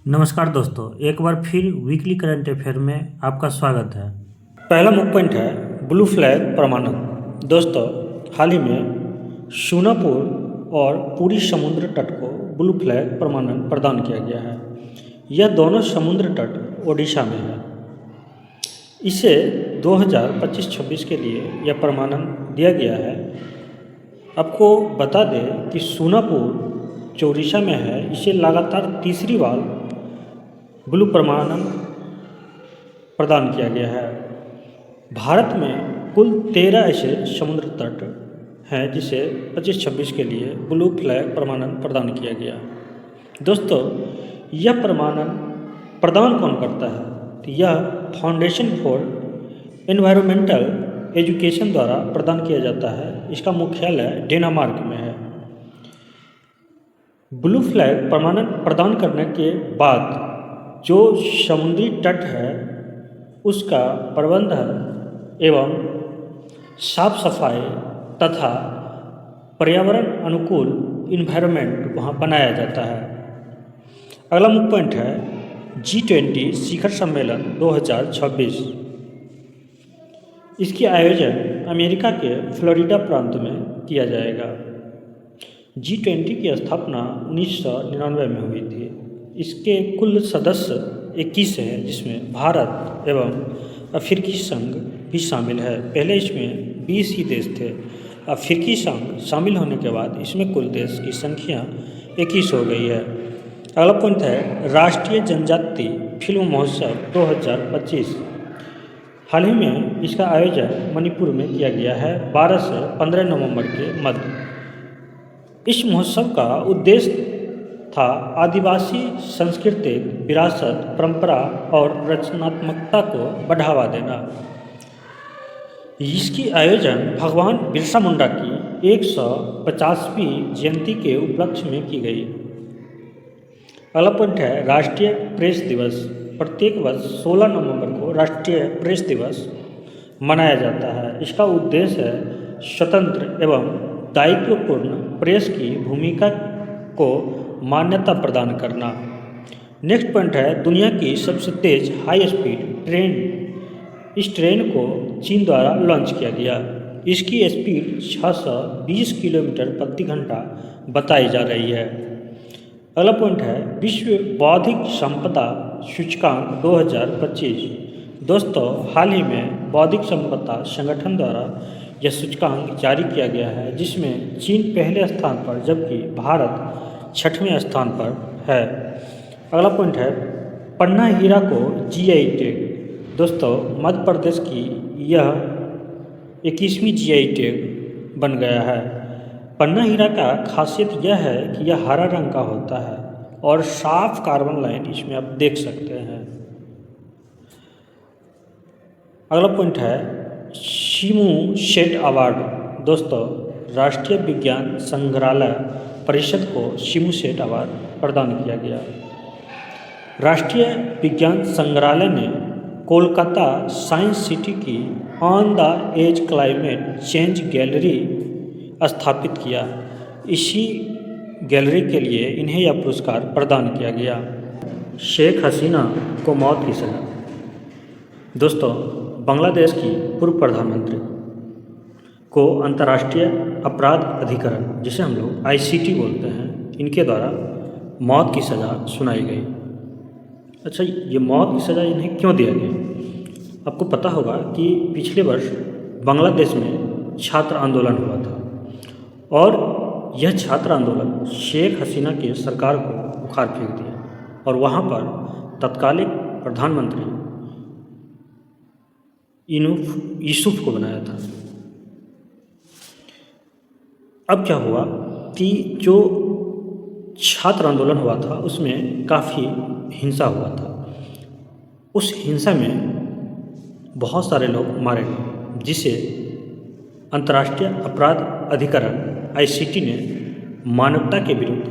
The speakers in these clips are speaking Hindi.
नमस्कार दोस्तों, एक बार फिर वीकली करंट अफेयर में आपका स्वागत है। पहला मुख्य पॉइंट है ब्लू फ्लैग प्रमाणन। दोस्तों, हाल ही में शूनापुर और पूरी समुद्र तट को ब्लू फ्लैग प्रमाणन प्रदान किया गया है। यह दोनों समुद्र तट ओडिशा में है। इसे 2025-26 के लिए यह प्रमाणन दिया गया है। आपको बता दें कि शूनापुर जो उड़ीसा में है, इसे लगातार तीसरी बार ब्लू प्रमाणन प्रदान किया गया है। भारत में कुल 13 ऐसे समुद्र तट हैं जिसे 25-26 के लिए ब्लू फ्लैग प्रमाणन प्रदान किया गया। दोस्तों, यह प्रमाणन प्रदान कौन करता है? तो यह फाउंडेशन फॉर एनवायरमेंटल एजुकेशन द्वारा प्रदान किया जाता है। इसका मुख्यालय डेनमार्क में है। ब्लू फ्लैग प्रमाणन प्रदान करने के बाद जो समुद्री तट है उसका प्रबंधन एवं साफ सफाई तथा पर्यावरण अनुकूल इन्वायरमेंट वहाँ बनाया जाता है। अगला मुख्य पॉइंट है G20 शिखर सम्मेलन 2026। इसकी आयोजन अमेरिका के फ्लोरिडा प्रांत में किया जाएगा। G20 की स्थापना 1999 में हुई थी। इसके कुल सदस्य 21 हैं, जिसमें भारत एवं अफ्रीकी संघ भी शामिल है। पहले इसमें 20 ही देश थे। अफ्रीकी संघ शामिल होने के बाद इसमें कुल देश की संख्या 21 हो गई है। अगला पॉइंट है राष्ट्रीय जनजाति फिल्म महोत्सव 2025। हाल ही में इसका आयोजन मणिपुर में किया गया है 12 से 15 नवंबर के मध्य। इस महोत्सव का उद्देश्य था आदिवासी सांस्कृतिक विरासत, परंपरा और रचनात्मकता को बढ़ावा देना। इसकी आयोजन भगवान बिरसा मुंडा की 150वीं जयंती के उपलक्ष्य में की गई। अगला पॉइंट है राष्ट्रीय प्रेस दिवस। प्रत्येक वर्ष 16 नवंबर को राष्ट्रीय प्रेस दिवस मनाया जाता है। इसका उद्देश्य है स्वतंत्र एवं दायित्वपूर्ण प्रेस की भूमिका को मान्यता प्रदान करना। नेक्स्ट पॉइंट है दुनिया की सबसे तेज हाई स्पीड ट्रेन। इस ट्रेन को चीन द्वारा लॉन्च किया गया। इसकी स्पीड 620 किलोमीटर प्रति घंटा बताई जा रही है। अगला पॉइंट है विश्व बौद्धिक संपदा सूचकांक 2025। दोस्तों, हाल ही में बौद्धिक संपदा संगठन द्वारा यह सूचकांक जारी किया गया है, जिसमें चीन पहले स्थान पर जबकि भारत 6वें स्थान पर है। अगला पॉइंट है पन्ना हीरा को GI टैग। दोस्तों, मध्य प्रदेश की यह 21वीं GI टैग बन गया है। पन्ना हीरा का खासियत यह है कि यह हरा रंग का होता है और साफ कार्बन लाइन इसमें आप देख सकते हैं। अगला पॉइंट है शिमू शेट अवार्ड। दोस्तों, राष्ट्रीय विज्ञान संग्रहालय परिषद को शिमू शेट अवार्ड प्रदान किया गया। राष्ट्रीय विज्ञान संग्रहालय ने कोलकाता साइंस सिटी की on the edge climate change gallery स्थापित किया। इसी गैलरी के लिए इन्हें यह पुरस्कार प्रदान किया गया। शेख हसीना को मौत की सजा। दोस्तों, बांग्लादेश की पूर्व प्रधानमंत्री को अंतर्राष्ट्रीय अपराध अधिकरण, जिसे हम लोग ICT बोलते हैं, इनके द्वारा मौत की सज़ा सुनाई गई। अच्छा, ये मौत की सज़ा इन्हें क्यों दिया गया? आपको पता होगा कि पिछले वर्ष बांग्लादेश में छात्र आंदोलन हुआ था और यह छात्र आंदोलन शेख हसीना की सरकार को बुखार फेंक दिया और वहाँ पर तत्कालीन प्रधानमंत्री यूसुफ को बनाया था। अब क्या हुआ कि जो छात्र आंदोलन हुआ था उसमें काफ़ी हिंसा हुआ था। उस हिंसा में बहुत सारे लोग मारे गए, जिसे अंतर्राष्ट्रीय अपराध अधिकरण ICT ने मानवता के विरुद्ध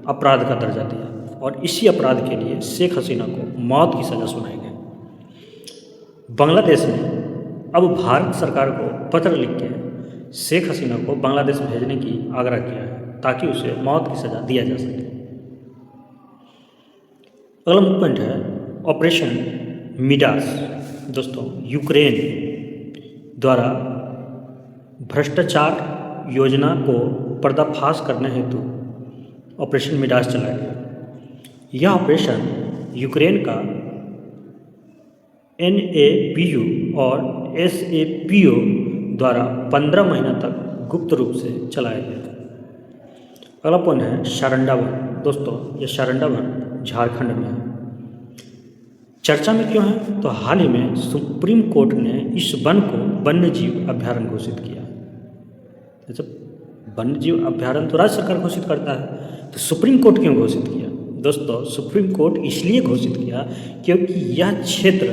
अपराध का दर्जा दिया और इसी अपराध के लिए शेख हसीना को मौत की सज़ा सुनाई गई। बांग्लादेश ने अब भारत सरकार को पत्र लिख के शेख हसीना को बांग्लादेश भेजने की आग्रह किया है ताकि उसे मौत की सज़ा दिया जा सके। अगला मुख्य पॉइंट है ऑपरेशन मिडास। दोस्तों, यूक्रेन द्वारा भ्रष्टाचार योजना को पर्दाफाश करने हेतु ऑपरेशन मिडास चलाया गया। यह ऑपरेशन यूक्रेन का NAPU और SAPO द्वारा 15 महीना तक गुप्त रूप से चलाया गया था। अगला पॉइंट है सारंडा वन। दोस्तों, यह सारंडा वन झारखंड में है। चर्चा में क्यों है? तो हाल ही में सुप्रीम कोर्ट ने इस वन को वन्यजीव अभ्यारण्य घोषित किया। जब वन्यजीव अभ्यारण्य तो राज्य सरकार घोषित करता है, तो सुप्रीम कोर्ट क्यों घोषित किया? दोस्तों, सुप्रीम कोर्ट इसलिए घोषित किया क्योंकि यह क्षेत्र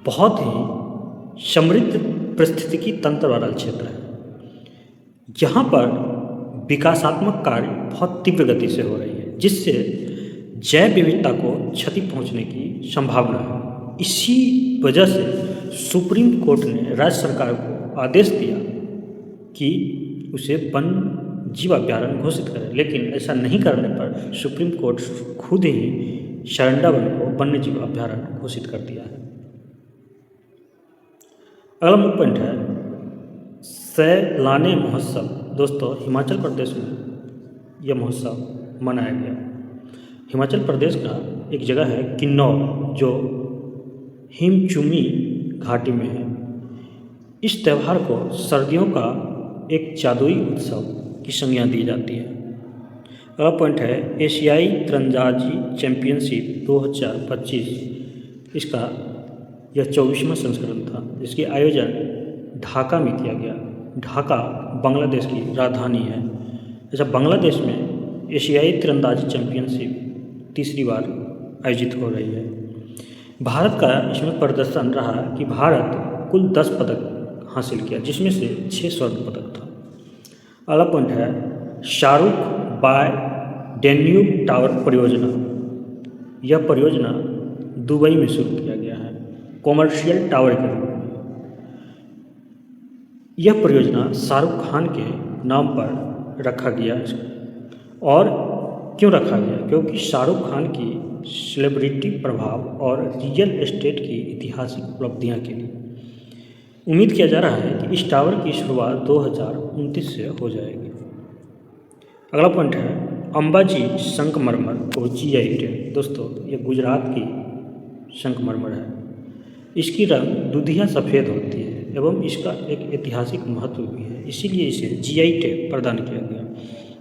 बहुत ही समृद्ध पारिस्थितिकी तंत्र वाला क्षेत्र है। यहाँ पर विकासात्मक कार्य बहुत तीव्र गति से हो रही है, जिससे जैव विविधता को क्षति पहुँचने की संभावना है। इसी वजह से सुप्रीम कोर्ट ने राज्य सरकार को आदेश दिया कि उसे वन जीव अभ्यारण्य घोषित करे, लेकिन ऐसा नहीं करने पर सुप्रीम कोर्ट खुद ही सारंडा वन को वन्य जीव अभ्यारण्य घोषित कर दिया है। अगला मुख्य पॉइंट है सैलानी महोत्सव। दोस्तों, हिमाचल प्रदेश में यह महोत्सव मनाया गया। हिमाचल प्रदेश का एक जगह है किन्नौर, जो हिमचूमी घाटी में है। इस त्यौहार को सर्दियों का एक जादुई उत्सव की संज्ञा दी जाती है। अगला पॉइंट है एशियाई तीरंदाजी चैंपियनशिप 2025। इसका यह 24वां संस्करण था, जिसकी आयोजन ढाका में किया गया। ढाका बांग्लादेश की राजधानी है। अच्छा, बांग्लादेश में एशियाई तीरंदाजी चैंपियनशिप तीसरी बार आयोजित हो रही है। भारत का इसमें प्रदर्शन रहा कि भारत कुल 10 पदक हासिल किया, जिसमें से 6 स्वर्ण पदक था। अगला पॉइंट है शाहरुख बाय डेन्यूब टावर परियोजना। यह परियोजना दुबई में शुरू किया गया है कॉमर्शियल टावर के रूप में। यह परियोजना शाहरुख खान के नाम पर रखा गया। और क्यों रखा गया? क्योंकि शाहरुख खान की सेलिब्रिटी प्रभाव और रियल एस्टेट की ऐतिहासिक उपलब्धियां के लिए उम्मीद किया जा रहा है कि इस टावर की शुरुआत 2029 से हो जाएगी। अगला पॉइंट है अंबाजी संगमरमर को GI टैग। दोस्तों, ये गुजरात की संगमरमर है। इसकी रंग दूधिया सफ़ेद होती है एवं इसका एक ऐतिहासिक महत्व भी है, इसीलिए इसे GI टैग प्रदान किया गया।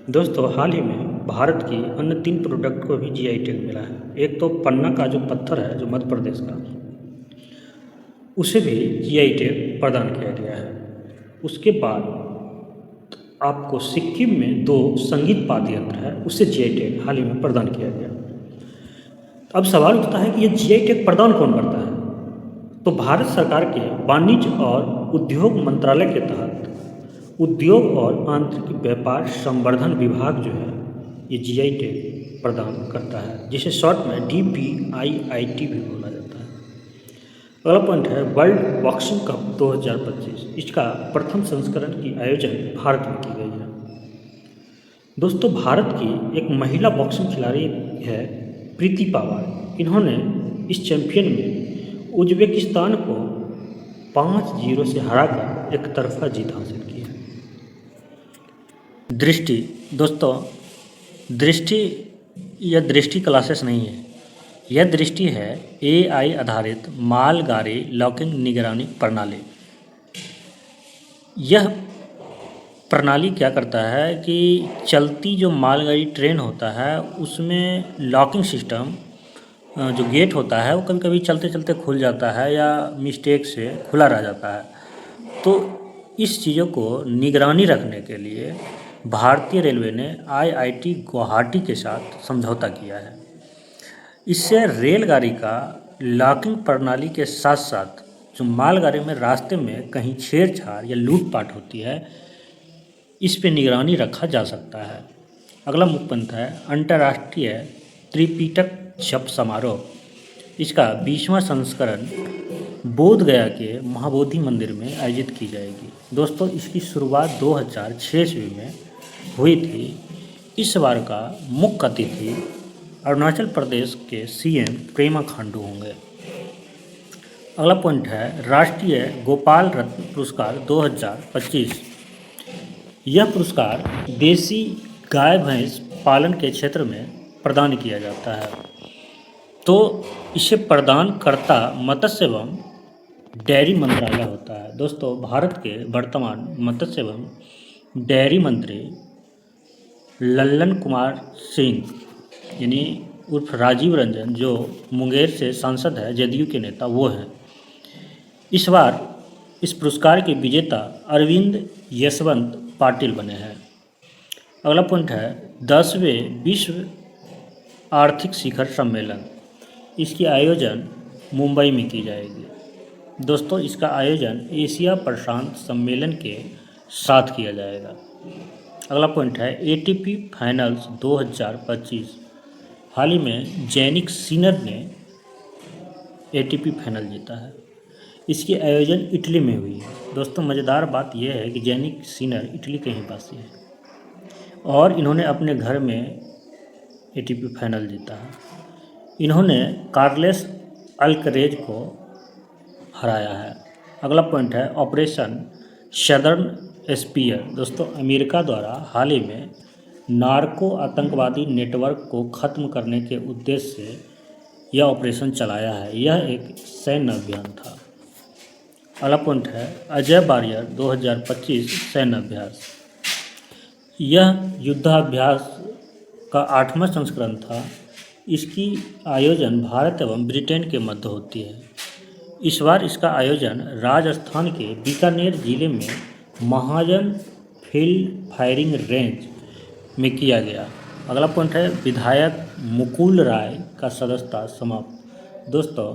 दोस्तों, हाल ही में भारत की अन्य 3 प्रोडक्ट को भी GI टैग मिला है। एक तो पन्ना का जो पत्थर है, जो मध्य प्रदेश का, उसे भी GI टैग प्रदान किया गया है। उसके बाद आपको सिक्किम में 2 संगीत वाद्य यंत्र है, उससे GI टैग हाल ही में प्रदान किया गया। अब सवाल उठता है कि यह GI टैग प्रदान कौन करता है? तो भारत सरकार के वाणिज्य और उद्योग मंत्रालय के तहत उद्योग और आंतरिक व्यापार संवर्धन विभाग जो है, ये GI टैग प्रदान करता है, जिसे शॉर्ट में DPIIT भी बोला जाता है। अगला पॉइंट है वर्ल्ड बॉक्सिंग कप 2025। इसका प्रथम संस्करण की आयोजन भारत में की गई है। दोस्तों, भारत की एक महिला बॉक्सिंग खिलाड़ी है प्रीति पवार। इन्होंने इस चैंपियन में उज्बेकिस्तान को 5-0 से हराकर एक तरफा जीत हासिल की है। दृष्टि। दोस्तों, दृष्टि यह दृष्टि क्लासेस नहीं है, यह दृष्टि है AI आधारित मालगाड़ी लॉकिंग निगरानी प्रणाली। यह प्रणाली क्या करता है कि चलती जो मालगाड़ी ट्रेन होता है, उसमें लॉकिंग सिस्टम जो गेट होता है वो कभी कभी चलते चलते खुल जाता है या मिस्टेक से खुला रह जाता है। तो इस चीज़ों को निगरानी रखने के लिए भारतीय रेलवे ने IIT गुवाहाटी के साथ समझौता किया है। इससे रेलगाड़ी का लॉकिंग प्रणाली के साथ साथ जो मालगाड़ी में रास्ते में कहीं छेड़छाड़ या लूटपाट होती है, इस पे निगरानी रखा जा सकता है। अगला मुख्य पॉइंट है अंतर्राष्ट्रीय त्रिपिटक जप समारोह। इसका 20वां संस्करण बोध गया के महाबोधि मंदिर में आयोजित की जाएगी। दोस्तों, इसकी शुरुआत 2006 ईस्वी में हुई थी। इस बार का मुख्य अतिथि अरुणाचल प्रदेश के सीएम पेमा खांडू होंगे। अगला पॉइंट है राष्ट्रीय गोपाल रत्न पुरस्कार 2025। यह पुरस्कार देसी गाय भैंस पालन के क्षेत्र में प्रदान किया जाता है। तो इसे प्रदान करता मत्स्य एवं डेयरी मंत्रालय होता है। दोस्तों, भारत के वर्तमान मत्स्य एवं डेयरी मंत्री लल्लन कुमार सिंह यानी उर्फ राजीव रंजन, जो मुंगेर से सांसद है, जदयू के नेता, वो हैं। इस बार इस पुरस्कार के विजेता अरविंद यशवंत पाटिल बने हैं। अगला पॉइंट है 10वें विश्व आर्थिक शिखर सम्मेलन। इसकी आयोजन मुंबई में की जाएगी। दोस्तों, इसका आयोजन एशिया प्रशांत सम्मेलन के साथ किया जाएगा। अगला पॉइंट है एटीपी फाइनल्स 2025। हाल ही में जैनिक सिनर ने एटीपी फाइनल जीता है। इसकी आयोजन इटली में हुई है। दोस्तों, मज़ेदार बात यह है कि जैनिक सिनर इटली के ही वासी है और इन्होंने अपने घर में एटीपी फाइनल जीता है। इन्होंने कार्लेस अल्करेज को हराया है। अगला पॉइंट है ऑपरेशन सदर्न स्पीयर। दोस्तों, अमेरिका द्वारा हाल ही में नार्को आतंकवादी नेटवर्क को ख़त्म करने के उद्देश्य से यह ऑपरेशन चलाया है। यह एक सैन्य अभियान था। अगला पॉइंट है अजय वारियर 2025 सैन्य अभ्यास। यह युद्धाभ्यास का 8वां संस्करण था। इसकी आयोजन भारत एवं ब्रिटेन के मध्य होती है। इस बार इसका आयोजन राजस्थान के बीकानेर जिले में महाजन फील्ड फायरिंग रेंज में किया गया। अगला पॉइंट है विधायक मुकुल राय का सदस्यता समाप्त। दोस्तों,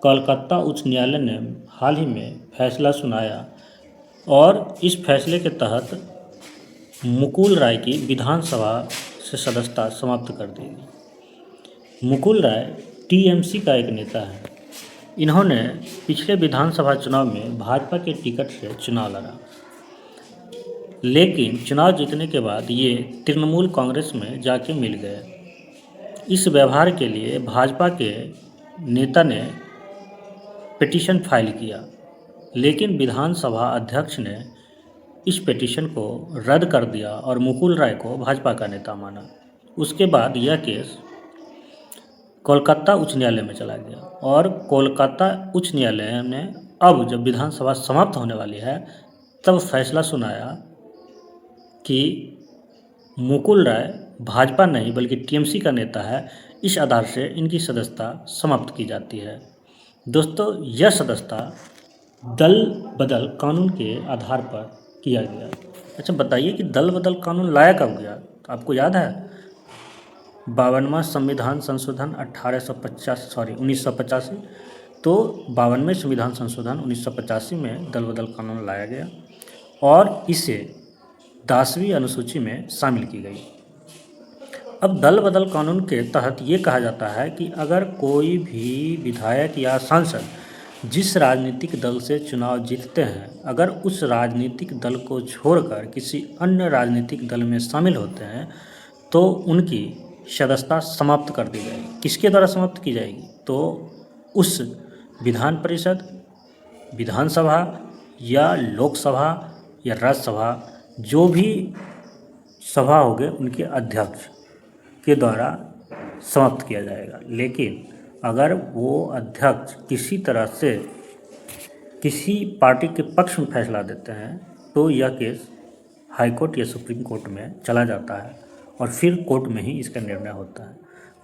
कोलकाता उच्च न्यायालय ने हाल ही में फैसला सुनाया और इस फैसले के तहत मुकुल राय की विधानसभा से सदस्यता समाप्त कर दी गई। मुकुल राय टीएमसी का एक नेता है। इन्होंने पिछले विधानसभा चुनाव में भाजपा के टिकट से चुनाव लड़ा, लेकिन चुनाव जीतने के बाद ये तृणमूल कांग्रेस में जाके मिल गए। इस व्यवहार के लिए भाजपा के नेता ने पिटीशन फाइल किया, लेकिन विधानसभा अध्यक्ष ने इस पिटीशन को रद्द कर दिया और मुकुल राय को भाजपा का नेता माना। उसके बाद यह केस कोलकाता उच्च न्यायालय में चला गया और कोलकाता उच्च न्यायालय ने अब जब विधानसभा समाप्त होने वाली है तब फैसला सुनाया कि मुकुल राय भाजपा नहीं बल्कि टीएमसी का नेता है। इस आधार से इनकी सदस्यता समाप्त की जाती है। दोस्तों, यह सदस्यता दल बदल कानून के आधार पर किया गया। अच्छा, बताइए कि दल बदल कानून लाया कब गया? तो आपको याद है 52वां संविधान संशोधन 1985। तो 52वें संविधान संशोधन 1985 में दल बदल कानून लाया गया और इसे 10वीं अनुसूची में शामिल की गई। अब दल बदल कानून के तहत ये कहा जाता है कि अगर कोई भी विधायक या सांसद जिस राजनीतिक दल से चुनाव जीतते हैं, अगर उस राजनीतिक दल को छोड़कर किसी अन्य राजनीतिक दल में शामिल होते हैं तो उनकी सदस्यता समाप्त कर दी जाएगी। किसके द्वारा समाप्त की जाएगी? तो उस विधान परिषद, विधानसभा या लोकसभा या राज्यसभा, जो भी सभा होंगे उनके अध्यक्ष के द्वारा समाप्त किया जाएगा। लेकिन अगर वो अध्यक्ष किसी तरह से किसी पार्टी के पक्ष में फैसला देते हैं तो यह केस हाईकोर्ट या सुप्रीम कोर्ट में चला जाता है और फिर कोर्ट में ही इसका निर्णय होता है।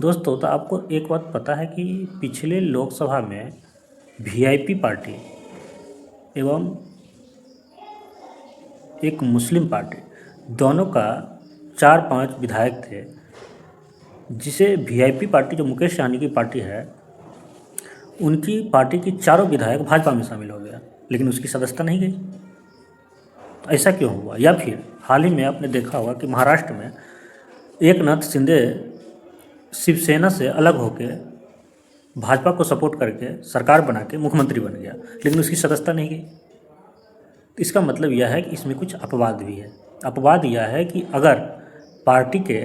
दोस्तों, तो आपको एक बात पता है कि पिछले लोकसभा में वीआईपी पार्टी एवं एक मुस्लिम पार्टी, दोनों का 4-5 विधायक थे, जिसे वीआईपी पार्टी जो मुकेश सहनी की पार्टी है, उनकी पार्टी की चारों विधायक भाजपा में शामिल हो गया, लेकिन उसकी सदस्यता नहीं गई। तो ऐसा क्यों हुआ? या फिर हाल ही में आपने देखा होगा कि महाराष्ट्र में एकनाथ शिंदे शिवसेना से अलग होकर भाजपा को सपोर्ट करके सरकार बना के मुख्यमंत्री बन गया, लेकिन उसकी सदस्यता नहीं गई। तो इसका मतलब यह है कि इसमें कुछ अपवाद भी है। अपवाद यह है कि अगर पार्टी के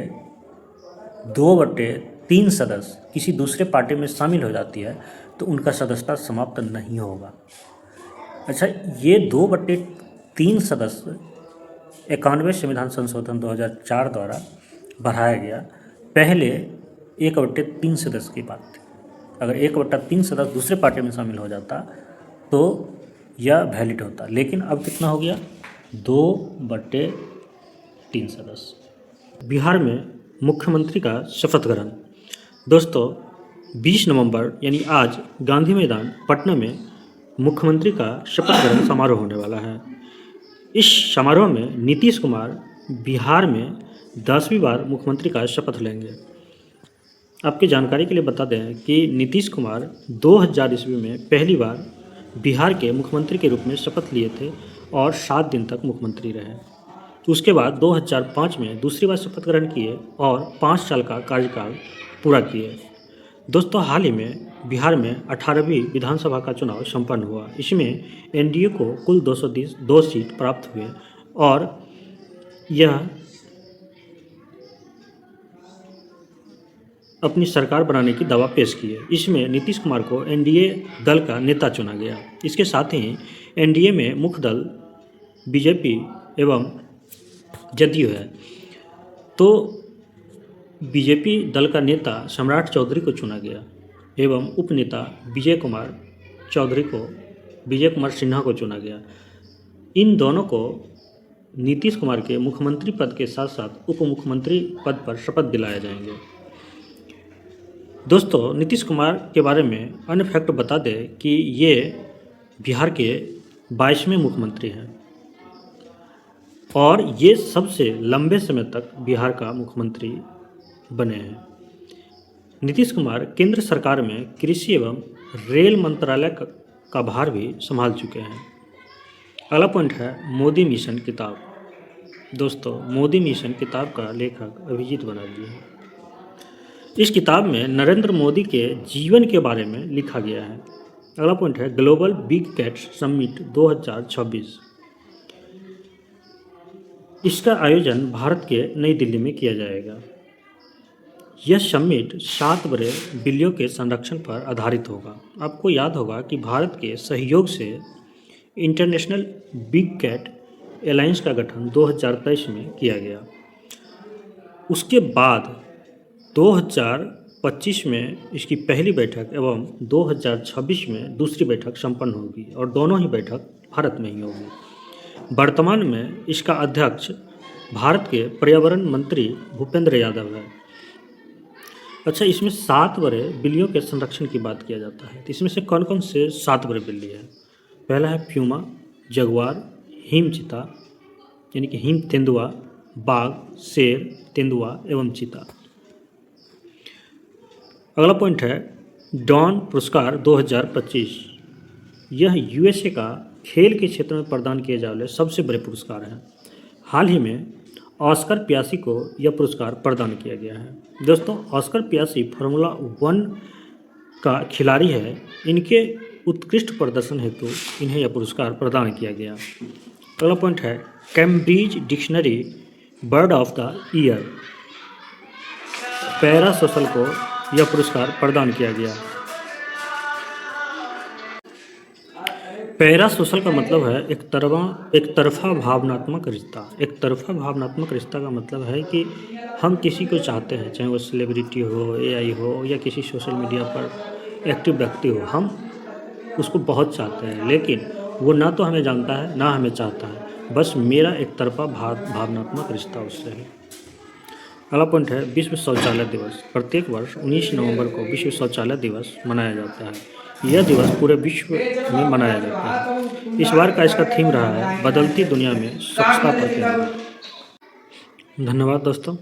2/3 3 सदस्य किसी दूसरे पार्टी में शामिल हो जाती है तो उनका सदस्यता समाप्त नहीं होगा। अच्छा, ये 2/3 सदस्य 91वें संविधान संशोधन 2004 द्वारा बढ़ाया गया। पहले 1/3 सदस्य की बात थी। अगर 1/3 सदस्य दूसरे पार्टी में शामिल हो जाता तो यह वैलिड होता, लेकिन अब कितना हो गया, 2/3 सदस्य। बिहार में मुख्यमंत्री का शपथ ग्रहण। दोस्तों, 20 नवंबर यानी आज गांधी मैदान पटना में मुख्यमंत्री का शपथ ग्रहण समारोह होने वाला है। इस समारोह में नीतीश कुमार बिहार में 10वीं बार मुख्यमंत्री का शपथ लेंगे। आपकी जानकारी के लिए बता दें कि नीतीश कुमार 2000 ईस्वी में पहली बार बिहार के मुख्यमंत्री के रूप में शपथ लिए थे और 7 दिन तक मुख्यमंत्री रहे। उसके बाद 2005 में दूसरी बार शपथ ग्रहण किए और 5 साल का कार्यकाल पूरा किए। दोस्तों, हाल ही में बिहार में 18वीं विधानसभा का चुनाव संपन्न हुआ। इसमें एनडीए को कुल 202 सीट प्राप्त हुए और यह अपनी सरकार बनाने की दावा पेश किए। इसमें नीतीश कुमार को एनडीए दल का नेता चुना गया। इसके साथ ही एनडीए में मुख्य दल बीजेपी एवं जदयू है, तो बीजेपी दल का नेता सम्राट चौधरी को चुना गया एवं उपनेता विजय कुमार सिन्हा को चुना गया। इन दोनों को नीतीश कुमार के मुख्यमंत्री पद के साथ साथ उप मुख्यमंत्री पद पर शपथ दिलाए जाएंगे। दोस्तों, नीतीश कुमार के बारे में अन्य फैक्ट बता दें कि ये बिहार के 22वें मुख्यमंत्री हैं और ये सबसे लंबे समय तक बिहार का मुख्यमंत्री बने हैं। नीतीश कुमार केंद्र सरकार में कृषि एवं रेल मंत्रालय का भार भी संभाल चुके हैं। अगला पॉइंट है मोदी मिशन किताब। दोस्तों, मोदी मिशन किताब का लेखक अभिजीत बनर्जी हैं। इस किताब में नरेंद्र मोदी के जीवन के बारे में लिखा गया है। अगला पॉइंट है ग्लोबल बिग कैट्स समिट 2026। इसका आयोजन भारत के नई दिल्ली में किया जाएगा। यह समिट 7 बड़े बिल्लियों के संरक्षण पर आधारित होगा। आपको याद होगा कि भारत के सहयोग से इंटरनेशनल बिग कैट एलायंस का गठन 2023 में किया गया। उसके बाद 2025 में इसकी पहली बैठक एवं 2026 में दूसरी बैठक संपन्न होगी और दोनों ही बैठक भारत में ही होगी। वर्तमान में इसका अध्यक्ष भारत के पर्यावरण मंत्री भूपेंद्र यादव है। अच्छा, इसमें 7 बड़े बिल्लियों के संरक्षण की बात किया जाता है, तो इसमें से कौन कौन से 7 बड़े बिल्ली हैं? पहला है प्यूमा, जगुआर, हिम चीता यानी कि हिम तेंदुआ, बाघ, शेर, तेंदुआ एवं चीता। अगला पॉइंट है डॉन पुरस्कार 2025। यह यूएसए का खेल के क्षेत्र में प्रदान किए जाने वाले सबसे बड़े पुरस्कार हैं। हाल ही में ऑस्कर पियासी को यह पुरस्कार प्रदान किया गया है। दोस्तों, ऑस्कर पियासी फार्मूला 1 का खिलाड़ी है। इनके उत्कृष्ट प्रदर्शन हेतु इन्हें यह पुरस्कार प्रदान किया गया। अगला पॉइंट है Cambridge dictionary bird of the year. Parasocial को यह पुरस्कार प्रदान किया गया। पैरासोशल का मतलब है एक तरफा भावनात्मक रिश्ता। एक तरफा भावनात्मक रिश्ता का मतलब है कि हम किसी को चाहते हैं, चाहे वो सेलिब्रिटी हो, एआई हो या किसी सोशल मीडिया पर एक्टिव व्यक्ति हो, हम उसको बहुत चाहते हैं, लेकिन वो ना तो हमें जानता है ना हमें चाहता है। बस मेरा एक तरफा भावनात्मक रिश्ता उससे है। अगला पॉइंट है विश्व शौचालय दिवस। प्रत्येक वर्ष 19 नवंबर को विश्व शौचालय दिवस मनाया जाता है। यह दिवस पूरे विश्व में मनाया जाता है। इस बार का इसका थीम रहा है बदलती दुनिया में स्वच्छता पर केंद्रित। धन्यवाद दोस्तों,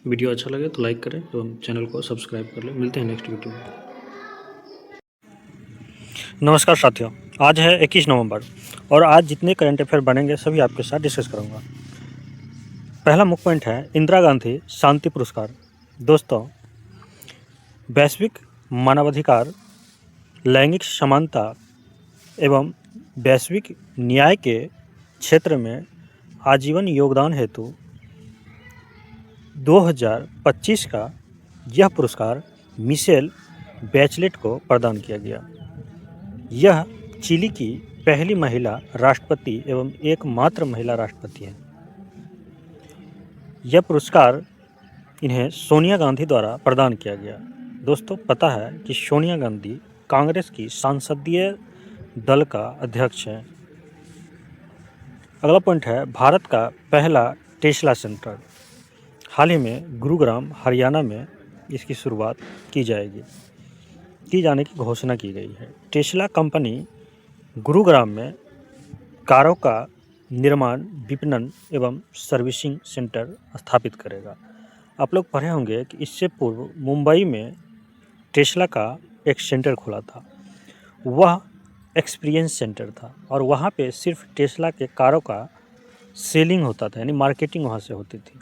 वीडियो अच्छा लगे तो लाइक करें एवं चैनल को सब्सक्राइब कर लें। मिलते हैं नेक्स्ट वीडियो में। नमस्कार साथियों, आज है 21 नवंबर और आज जितने करंट अफेयर बनेंगे सभी आपके साथ डिस्कस करूँगा। पहला मुख्य पॉइंट है इंदिरा गांधी शांति पुरस्कार। दोस्तों, वैश्विक मानवाधिकार, लैंगिक समानता एवं वैश्विक न्याय के क्षेत्र में आजीवन योगदान हेतु 2025 का यह पुरस्कार मिशेल बैचलेट को प्रदान किया गया। यह चिली की पहली महिला राष्ट्रपति एवं एकमात्र महिला राष्ट्रपति हैं। यह पुरस्कार इन्हें सोनिया गांधी द्वारा प्रदान किया गया। दोस्तों, पता है कि सोनिया गांधी कांग्रेस की संसदीय दल का अध्यक्ष हैं। अगला पॉइंट है भारत का पहला टेस्ला सेंटर। हाल ही में गुरुग्राम हरियाणा में इसकी शुरुआत की जाने की घोषणा की गई है। टेस्ला कंपनी गुरुग्राम में कारों का निर्माण, विपणन एवं सर्विसिंग सेंटर स्थापित करेगा। आप लोग पढ़े होंगे कि इससे पूर्व मुंबई में टेस्ला का एक सेंटर खुला था। वह एक्सपीरियंस सेंटर था और वहाँ पे सिर्फ टेस्ला के कारों का सेलिंग होता था, यानी मार्केटिंग वहाँ से होती थी।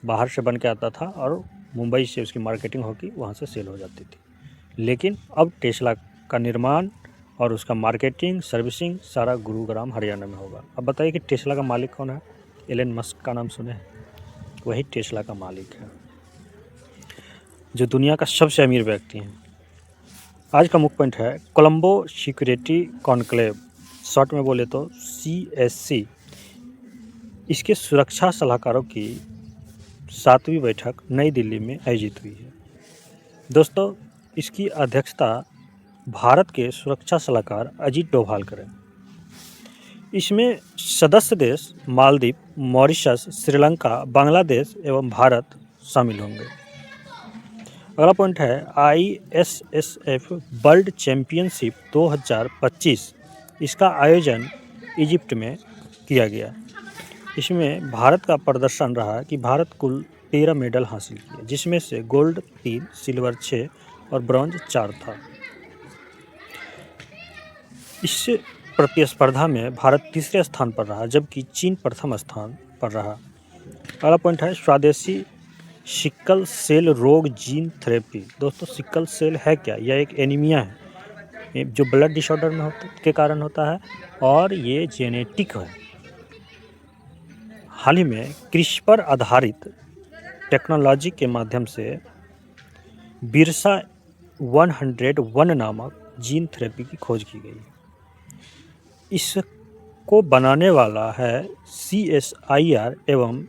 बाहर से बन के आता था और मुंबई से उसकी मार्केटिंग होकर वहाँ से सेल हो जाती थी। लेकिन अब टेस्ला का निर्माण और उसका मार्केटिंग, सर्विसिंग सारा गुरुग्राम हरियाणा में होगा। अब बताइए कि टेस्ला का मालिक कौन है? एलन मस्क का नाम सुने हैं? वही टेस्ला का मालिक है, जो दुनिया का सबसे अमीर व्यक्ति हैं। आज का मुख्य पॉइंट है कोलंबो सिक्योरिटी कॉन्क्लेव, शॉर्ट में बोले तो CSC। इसके सुरक्षा सलाहकारों की 7वीं बैठक नई दिल्ली में आयोजित हुई है। दोस्तों, इसकी अध्यक्षता भारत के सुरक्षा सलाहकार अजीत डोभाल करें। इसमें सदस्य देश मालदीव, मॉरिशस, श्रीलंका, बांग्लादेश एवं भारत शामिल होंगे। अगला पॉइंट है ISSF वर्ल्ड चैंपियनशिप 2025। इसका आयोजन इजिप्ट में किया गया। इसमें भारत का प्रदर्शन रहा कि भारत कुल 13 मेडल हासिल किए, जिसमें से गोल्ड 3, सिल्वर 6 और ब्रॉन्ज 4 था। इस प्रतिस्पर्धा में भारत तीसरे स्थान पर रहा, जबकि चीन प्रथम स्थान पर रहा। अगला पॉइंट है स्वदेशी सिकल सेल रोग जीन थेरेपी। दोस्तों, सिकल सेल है क्या? यह एक एनीमिया है जो ब्लड डिसऑर्डर में के कारण होता है और ये जेनेटिक है। हाल ही में क्रिस्पर आधारित टेक्नोलॉजी के माध्यम से बिरसा 101 नामक जीन थेरेपी की खोज की गई। इसको बनाने वाला है CSIR एवं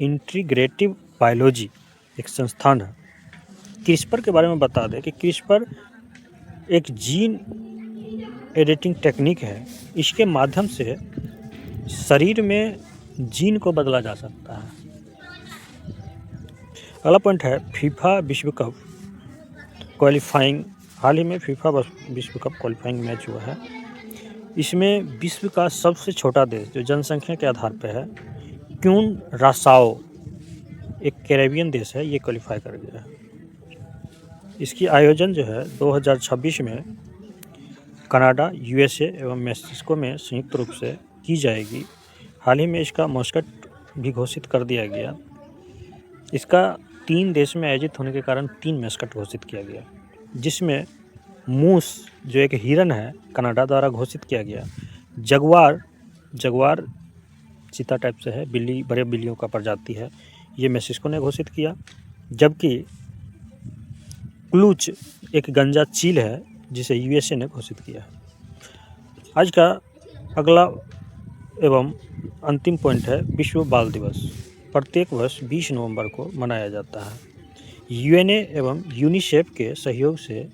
इंटीग्रेटिव बायोलॉजी एक संस्थान है। क्रिस्पर के बारे में बता दें कि क्रिस्पर एक जीन एडिटिंग टेक्निक है। इसके माध्यम से शरीर में जीन को बदला जा सकता है। अगला पॉइंट है फीफा विश्व कप क्वालिफाइंग। हाल ही में फीफा विश्व कप क्वालिफाइंग मैच हुआ है। इसमें विश्व का सबसे छोटा देश जो जनसंख्या के आधार पर है, क्यून रासाओ, एक कैरेबियन देश है, ये क्वालिफाई कर गया है। इसकी आयोजन जो है 2026 में कनाडा, USA एवं मैक्सिको में संयुक्त रूप से की जाएगी। हाल ही में इसका मस्कट भी घोषित कर दिया गया। इसका 3 देश में आयोजित होने के कारण 3 मस्कट घोषित किया गया, जिसमें मूस जो एक हिरन है कनाडा द्वारा घोषित किया गया। जगुआर चीता टाइप से है, बिल्ली, बड़े बिल्लियों का प्रजाति है, ये मैक्सिको ने घोषित किया। जबकि क्लूच एक गंजा चील है जिसे USA ने घोषित किया है। आज का अगला एवं अंतिम पॉइंट है विश्व बाल दिवस। प्रत्येक वर्ष 20 नवंबर को मनाया जाता है। UNA एवं यूनिसेफ के सहयोग से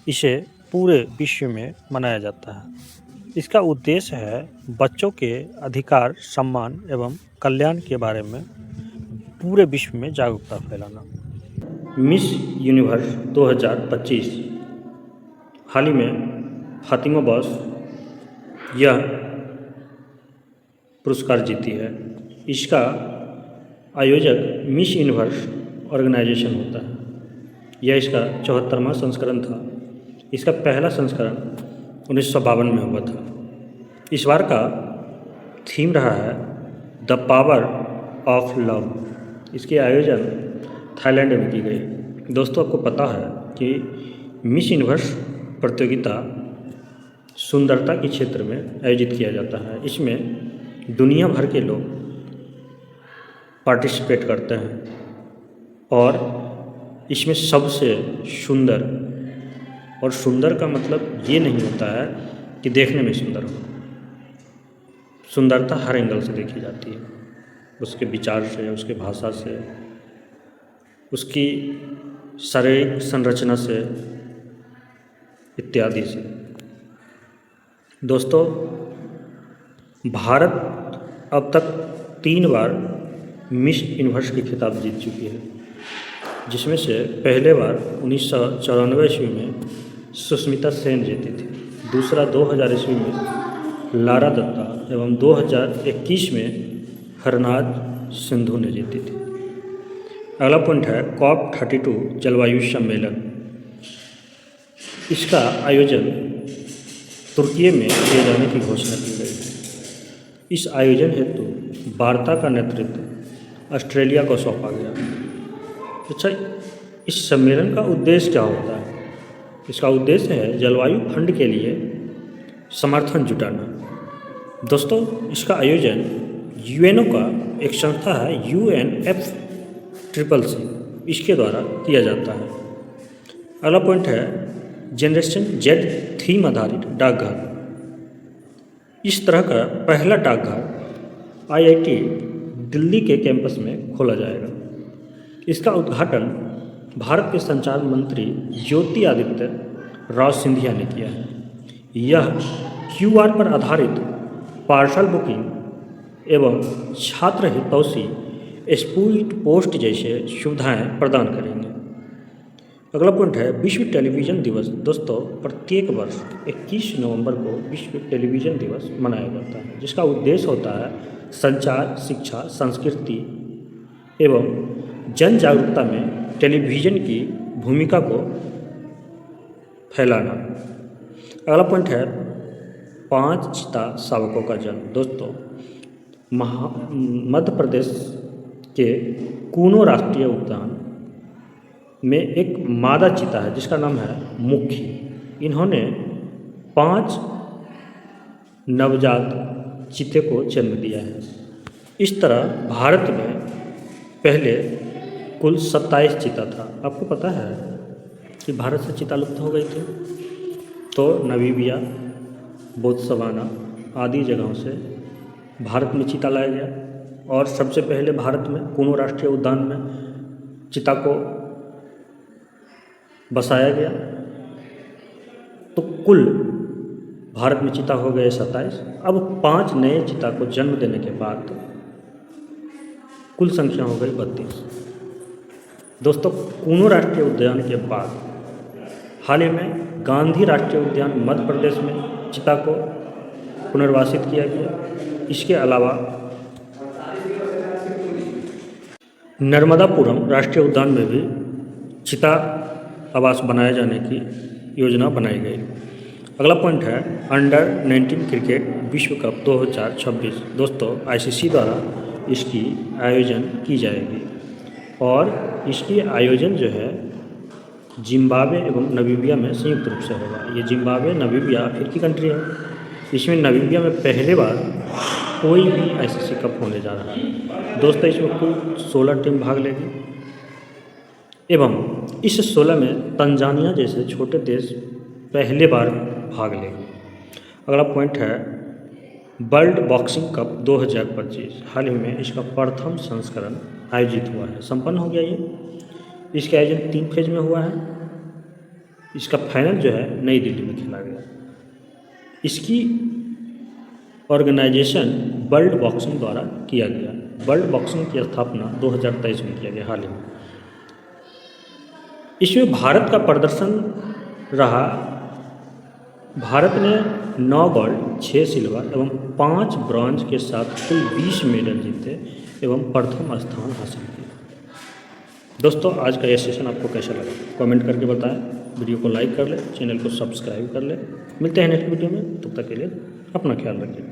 इसे पूरे विश्व में मनाया जाता है। इसका उद्देश्य है बच्चों के अधिकार, सम्मान एवं कल्याण के बारे में पूरे विश्व में जागरूकता फैलाना। मिस यूनिवर्स 2025 हाल ही में फातिमा बॉस यह पुरस्कार जीती है। इसका आयोजक मिस यूनिवर्स ऑर्गेनाइजेशन होता है। यह इसका 74वां संस्करण था। इसका पहला संस्करण 1952 में हुआ था। इस बार का थीम रहा है द पावर ऑफ लव। इसके आयोजन थाईलैंड में की गई। दोस्तों, आपको पता है कि मिस यूनिवर्स प्रतियोगिता सुंदरता के क्षेत्र में आयोजित किया जाता है। इसमें दुनिया भर के लोग पार्टिसिपेट करते हैं और इसमें सबसे सुंदर, और सुंदर का मतलब ये नहीं होता है कि देखने में सुंदर हो, सुंदरता हर एंगल से देखी जाती है, उसके विचार से, उसके भाषा से, उसकी शारीरिक संरचना से इत्यादि से। दोस्तों, भारत अब तक 3 बार मिस यूनिवर्स की खिताब जीत चुकी है, जिसमें से पहले बार 1994 ईस्वी में सुष्मिता सेन जीती थी, दूसरा 2000 ईस्वी में लारा दत्ता एवं 2021 में हरनाज सिंधु ने जीती थी। अगला पॉइंट है COP32 जलवायु सम्मेलन। इसका आयोजन तुर्की में किए जाने की घोषणा की गई है। इस आयोजन हेतु वार्ता का नेतृत्व ऑस्ट्रेलिया को सौंपा गया। अच्छा, इस सम्मेलन का उद्देश्य क्या होता है? इसका उद्देश्य है जलवायु फंड के लिए समर्थन जुटाना। दोस्तों, इसका आयोजन यूएनओ का एक संस्था है UNFCCC, इसके द्वारा किया जाता है। अगला पॉइंट है जनरेशन Z थीम आधारित डाकघर। इस तरह का पहला डाकघर IIT दिल्ली के कैंपस में खोला जाएगा। इसका उद्घाटन भारत के संचार मंत्री ज्योति आदित्य राव सिंधिया ने किया है। यह QR पर आधारित पार्सल बुकिंग एवं छात्र हितैषी स्पीड पोस्ट जैसे सुविधाएं प्रदान करेंगे। अगला पॉइंट है विश्व टेलीविज़न दिवस। दोस्तों, प्रत्येक वर्ष 21 नवंबर को विश्व टेलीविज़न दिवस मनाया जाता है, जिसका उद्देश्य होता है संचार, शिक्षा, संस्कृति एवं जन जागरूकता में टेलीविज़न की भूमिका को फैलाना। अगला पॉइंट है 5 चीता शावकों का जन्म। दोस्तों, मध्य प्रदेश के कूनो राष्ट्रीय उद्यान में एक मादा चीता है जिसका नाम है मुखी। इन्होंने 5 नवजात चीते को जन्म दिया है। इस तरह भारत में पहले कुल 27 चीता था। आपको पता है कि भारत से चीता लुप्त हो गई थी, तो नामीबिया, बोत्सवाना आदि जगहों से भारत में चीता लाया गया और सबसे पहले भारत में कूनो राष्ट्रीय उद्यान में चीता को बसाया गया। तो कुल भारत में चीता हो गए 27। अब 5 नए चीता को जन्म देने के बाद कुल संख्या हो गई 32। दोस्तों, कूनो राष्ट्रीय उद्यान के बाद हाल ही में गांधी राष्ट्रीय उद्यान मध्य प्रदेश में चीता को पुनर्वासित किया गया। इसके अलावा नर्मदापुरम राष्ट्रीय उद्यान में भी चीता आवास बनाए जाने की योजना बनाई गई। अगला पॉइंट है अंडर 19 क्रिकेट विश्व कप 2026। दोस्तों, ICC द्वारा इसकी आयोजन की जाएगी और इसकी आयोजन जो है जिम्बाब्वे एवं नामीबिया में संयुक्त रूप से होगा। ये जिम्बाब्वे, नामीबिया अफ्रीकी कंट्री है। इसमें नामीबिया में पहले बार कोई भी ICC कप होने जा रहा है। दोस्तों, इसमें कुल 16 टीम भाग लेगी एवं इस 16 में तंजानिया जैसे छोटे देश पहले बार भाग लेंगे। अगला पॉइंट है वर्ल्ड बॉक्सिंग कप 2025। हाल ही में इसका प्रथम संस्करण आयोजित हुआ है, संपन्न हो गया ये। इसका आयोजन 3 फेज में हुआ है। इसका फाइनल जो है नई दिल्ली में खेला गया। इसकी ऑर्गेनाइजेशन वर्ल्ड बॉक्सिंग द्वारा किया गया। वर्ल्ड बॉक्सिंग की स्थापना 2023 में किया गया हाल ही में। इसमें भारत का प्रदर्शन रहा। भारत ने 9 गोल्ड, 6 सिल्वर एवं 5 ब्रॉन्ज के साथ कुल 20 मेडल जीते एवं प्रथम स्थान हासिल किया। दोस्तों, आज का यह सेशन आपको कैसा लगा कमेंट करके बताएं। वीडियो को लाइक कर ले, चैनल को सब्सक्राइब कर ले। मिलते हैं नेक्स्ट वीडियो में, तब तक के लिए अपना ख्याल रखिए।